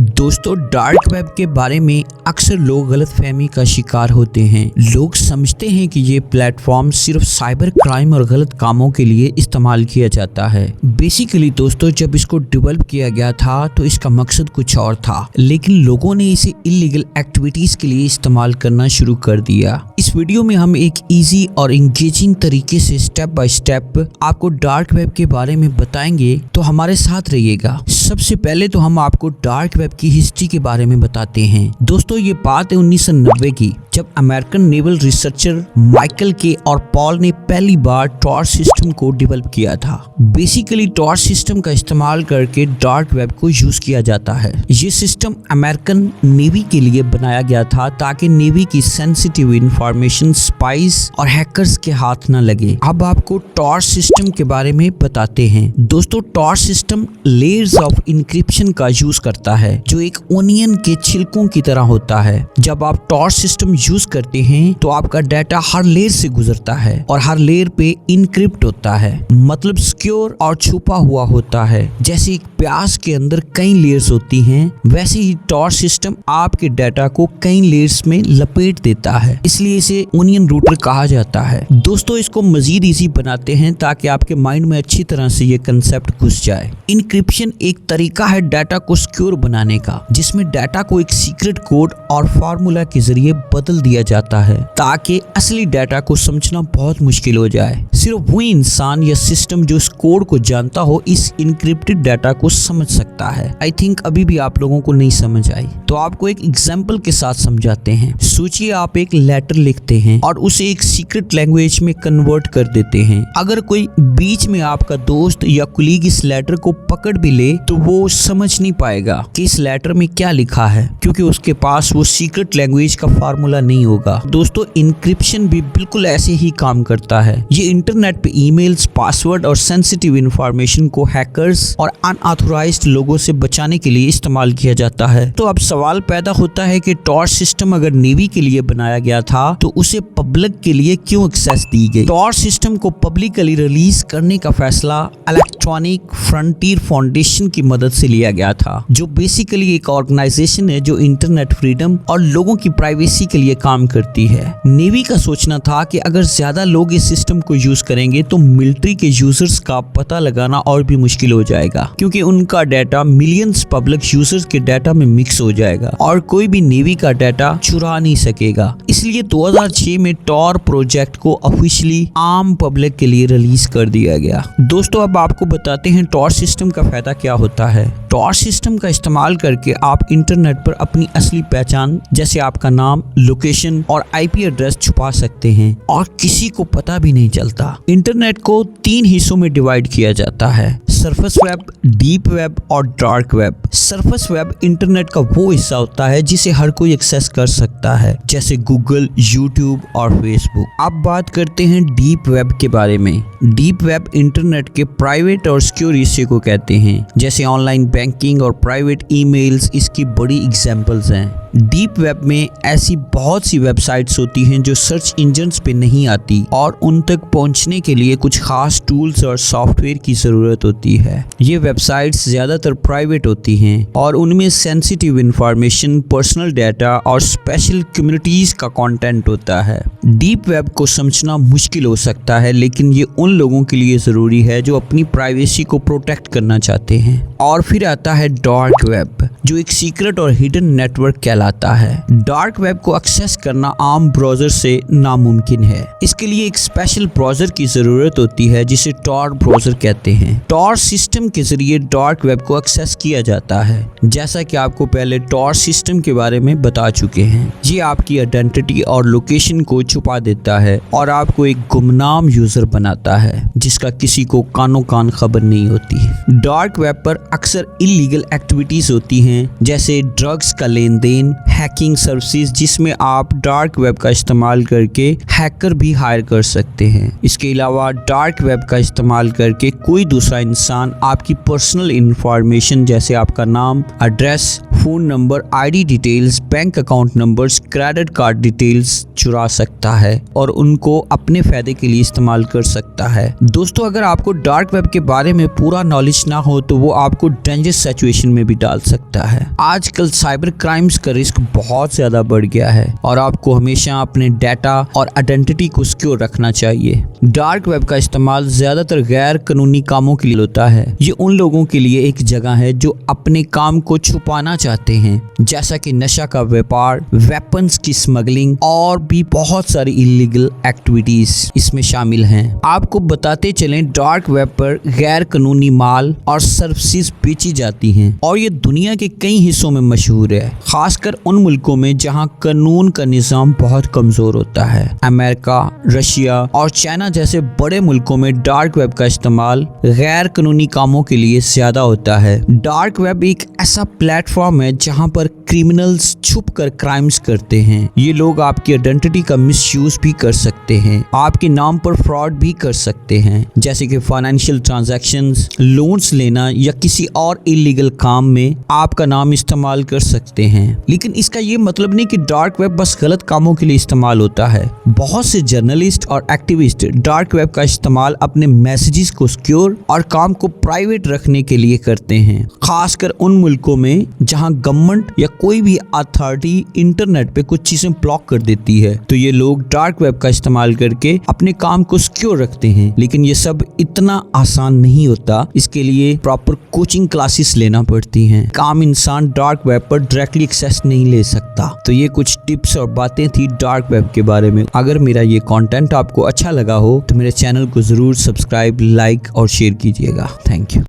दोस्तों, dark web के बारे में अक्सर लोग गलतफहमी का शिकार होते हैं। लोग समझते हैं कि ये प्लेटफॉर्म सिर्फ साइबर क्राइम और गलत कामों के लिए इस्तेमाल किया जाता है। बेसिकली दोस्तों, जब इसको डेवलप किया गया था तो इसका मकसद कुछ और था, लेकिन लोगों ने इसे इलीगल एक्टिविटीज के लिए इस्तेमाल करना शुरू कर दिया। इस वीडियो में हम एक इजी और इंगेजिंग तरीके से स्टेप बाय स्टेप आपको डार्क वेब के बारे में बताएंगे, तो हमारे साथ रहिएगा। सबसे पहले तो हम आपको डार्क वेब की हिस्ट्री के बारे में बताते हैं। दोस्तों, ये बात है 1990 की, जब अमेरिकन नेवल रिसर्चर माइकल के और पॉल ने पहली बार टॉर सिस्टम को डेवलप किया था। बेसिकली टॉर सिस्टम का इस्तेमाल करके डार्क वेब को यूज किया जाता है। ये सिस्टम अमेरिकन नेवी के लिए बनाया गया था ताकि नेवी की सेंसिटिव इंफॉर्मेशन स्पाइस और हैकर्स के हाथ न लगे। अब आपको टॉर सिस्टम के बारे में बताते हैं। दोस्तों, Tor system layers of encryption का यूज करता है, जो एक ओनियन के छिलकों की तरह होता है। जब आप टॉर सिस्टम यूज करते हैं तो आपका डाटा हर लेयर से गुजरता है और हर लेयर पे इनक्रिप्ट होता है, मतलब सिक्योर और छुपा हुआ होता है। जैसे एक प्याज के अंदर कई लेयर्स होती हैं, वैसे ही टॉर सिस्टम आपके डाटा को कई लेयर्स में लपेट देता है, इसलिए इसे ओनियन रूटर कहा जाता है। दोस्तों, इसको मजीद इजी बनाते हैं ताकि आपके माइंड में अच्छी तरह से ये कंसेप्ट घुस जाए। इनक्रिप्शन एक तरीका है डाटा को सिक्योर बनाने का, जिसमें डाटा को एक सीक्रेट कोड और फार्मूला के जरिए बदल दिया जाता है ताकि असली डाटा को समझना बहुत मुश्किल हो जाए। सिर्फ वही इंसान या सिस्टम जो इस कोड को जानता हो इस इनक्रिप्टेड डाटा को समझ सकता है। आई थिंक अभी भी आप लोगों को नहीं समझ आई, तो आपको एक एग्जाम्पल के साथ समझाते हैं। सोचिए आप एक लेटर लिखते हैं और उसे एक सीक्रेट लैंग्वेज में कन्वर्ट कर देते हैं। अगर कोई बीच में आपका दोस्त या कुलीग इस लेटर को पकड़ भी ले तो वो समझ नहीं पाएगा कि इस लेटर में क्या लिखा है, क्योंकि उसके पास वो सीक्रेट लैंग्वेज का फार्मूला नहीं होगा। दोस्तों, इनक्रिप्शन भी बिल्कुल ऐसे ही काम करता है। ये इंटरनेट पे ईमेल्स, पासवर्ड और सेंसिटिव इंफॉर्मेशन को हैकर्स और अनऑथराइज्ड लोगों से बचाने के लिए इस्तेमाल किया जाता है। तो अब सवाल पैदा होता है कि टॉर सिस्टम अगर नेवी के लिए बनाया गया था तो उसे पब्लिक के लिए क्यों एक्सेस दी गई? टॉर सिस्टम को पब्लिकली रिलीज करने का फैसला इलेक्ट्रॉनिक फ्रंटियर फाउंडेशन की मदद से लिया गया था, जो बेसिकली एक ऑर्गेनाइजेशन है जो इंटरनेट फ्रीडम और लोगों की प्राइवेसी के लिए काम करती है। नेवी का सोचना था कि अगर ज्यादा लोग इस सिस्टम को यूज करेंगे तो मिलिट्री के यूजर्स का पता लगाना और भी मुश्किल हो जाएगा, क्योंकि उनका डाटा मिलियंस पब्लिक यूजर्स के डाटा में मिक्स हो जाएगा और कोई भी नेवी का डाटा चुरा नहीं सकेगा। इसलिए 2006 में टॉर प्रोजेक्ट को ऑफिशियली आम पब्लिक के लिए रिलीज कर दिया गया। दोस्तों, अब आपको बताते हैं टॉर सिस्टम का फायदा क्या होता है। टॉर सिस्टम का इस्तेमाल करके आप इंटरनेट पर अपनी असली पहचान, जैसे आपका नाम, लोकेशन और आईपी एड्रेस छुपा सकते हैं और किसी को पता भी नहीं चलता। इंटरनेट को 3 हिस्सों में डिवाइड किया जाता है: सरफेस वेब, डीप वेब और dark web. Surface web internet का वो हिस्सा होता है जिसे हर कोई एक्सेस कर सकता है, जैसे गूगल, यूट्यूब और फेसबुक। अब बात करते हैं डीप वेब के बारे में। डीप वेब इंटरनेट के प्राइवेट और सिक्योर हिस्से को कहते हैं, जैसे ऑनलाइन बैंकिंग और प्राइवेट ईमेल्स इसकी बड़ी एग्जांपल्स हैं। डीप वेब में ऐसी बहुत सी वेबसाइट्स होती हैं जो सर्च इंजन्स पे नहीं आती और उन तक पहुंचने के लिए कुछ खास टूल्स और सॉफ्टवेयर की जरूरत होती है। ये वेबसाइट्स ज्यादातर प्राइवेट होती हैं और उनमें सेंसिटिव इंफॉर्मेशन, पर्सनल डाटा और स्पेशल कम्युनिटीज का कंटेंट होता है। डीप वेब को समझना मुश्किल हो सकता है, लेकिन ये उन लोगों के लिए जरूरी है जो अपनी प्राइवेसी को प्रोटेक्ट करना चाहते हैं। और फिर आता है डार्क वेब, जो एक सीक्रेट और हिडन नेटवर्क कहलाता है। डार्क वेब को एक्सेस करना आम ब्राउजर से नामुमकिन है। इसके लिए एक स्पेशल ब्राउजर की जरूरत होती है जिसे टॉर ब्राउजर कहते हैं। टॉर सिस्टम के जरिए डार्क वेब को एक्सेस किया जाता है, जैसा कि आपको पहले टॉर सिस्टम के बारे में बता चुके हैं। ये आपकी आइडेंटिटी और लोकेशन को छुपा देता है और आपको एक गुमनाम यूजर बनाता है जिसका किसी को कानो कान खबर नहीं होती। डार्क वेब पर अक्सर इलीगल एक्टिविटीज होती हैं, जैसे ड्रग्स का लेन देन, ऑनलाइन हैकिंग सर्विसेज जिसमें आप डार्क वेब का इस्तेमाल करके हैकर भी हायर कर सकते हैं। इसके अलावा डार्क वेब का इस्तेमाल करके कोई दूसरा इंसान आपकी पर्सनल इंफॉर्मेशन जैसे आपका नाम, address, phone number, ID details, bank account numbers, credit card details चुरा सकता है और उनको अपने फायदे के लिए इस्तेमाल कर सकता है। दोस्तों, अगर आपको डार्क वेब के बारे में पूरा नॉलेज ना हो तो वो आपको डेंजरस सिचुएशन में भी डाल सकता है। आजकल साइबर क्राइम्स का रिस्क बहुत ज्यादा बढ़ गया है और आपको हमेशा अपने डाटा और आइडेंटिटी को सिक्योर रखना चाहिए। डार्क वेब का इस्तेमाल ज्यादातर गैर कानूनी कामों के लिए होता है। ये उन लोगों के लिए एक जगह है जो अपने काम को छुपाना चाहते हैं, जैसा कि नशा का व्यापार, वेपन्स की स्मगलिंग और भी बहुत सारी इलीगल एक्टिविटीज इसमें शामिल हैं। आपको बताते चलें, डार्क वेब पर गैर कानूनी माल और सर्विसेज बेची जाती हैं और ये दुनिया के कई हिस्सों में मशहूर है, खासकर उन मुल्कों में जहां कानून का निज़ाम बहुत कमजोर होता है। अमेरिका, रशिया और चाइना जैसे बड़े मुल्कों में डार्क वेब का इस्तेमाल गैर कानूनी कामों के लिए ज्यादा होता है। डार्क वेब एक ऐसा प्लेटफॉर्म है जहां पर क्रिमिनल्स छुप कर क्राइम्स करते हैं। ये लोग आपकी आइडेंटिटी का मिसयूज भी कर सकते हैं, आपके नाम पर फ्रॉड भी कर सकते हैं, जैसे कि फाइनेंशियल ट्रांजैक्शंस, लोन्स लेना या किसी और इलीगल काम में आपका नाम इस्तेमाल कर सकते हैं। लेकिन इसका ये मतलब नहीं कि डार्क वेब बस गलत कामों के लिए इस्तेमाल होता है। बहुत से जर्नलिस्ट और एक्टिविस्ट डार्क वेब का इस्तेमाल अपने मैसेजेस को सिक्योर और काम को प्राइवेट रखने के लिए करते हैं, खासकर उन मुल्कों में जहां गवर्नमेंट या कोई भी अथॉरिटी इंटरनेट पे कुछ चीजें ब्लॉक कर देती है। तो ये लोग डार्क वेब का इस्तेमाल करके अपने काम को सिक्योर रखते हैं। लेकिन ये सब इतना आसान नहीं होता, इसके लिए प्रॉपर कोचिंग क्लासेस लेना पड़ती हैं। आम इंसान डार्क वेब पर डायरेक्टली एक्सेस नहीं ले सकता। तो ये कुछ टिप्स और बातें थी डार्क वेब के बारे में। अगर मेरा ये कंटेंट आपको अच्छा लगा हो तो मेरे चैनल को जरूर सब्सक्राइब, लाइक और शेयर कीजिएगा। Thank you.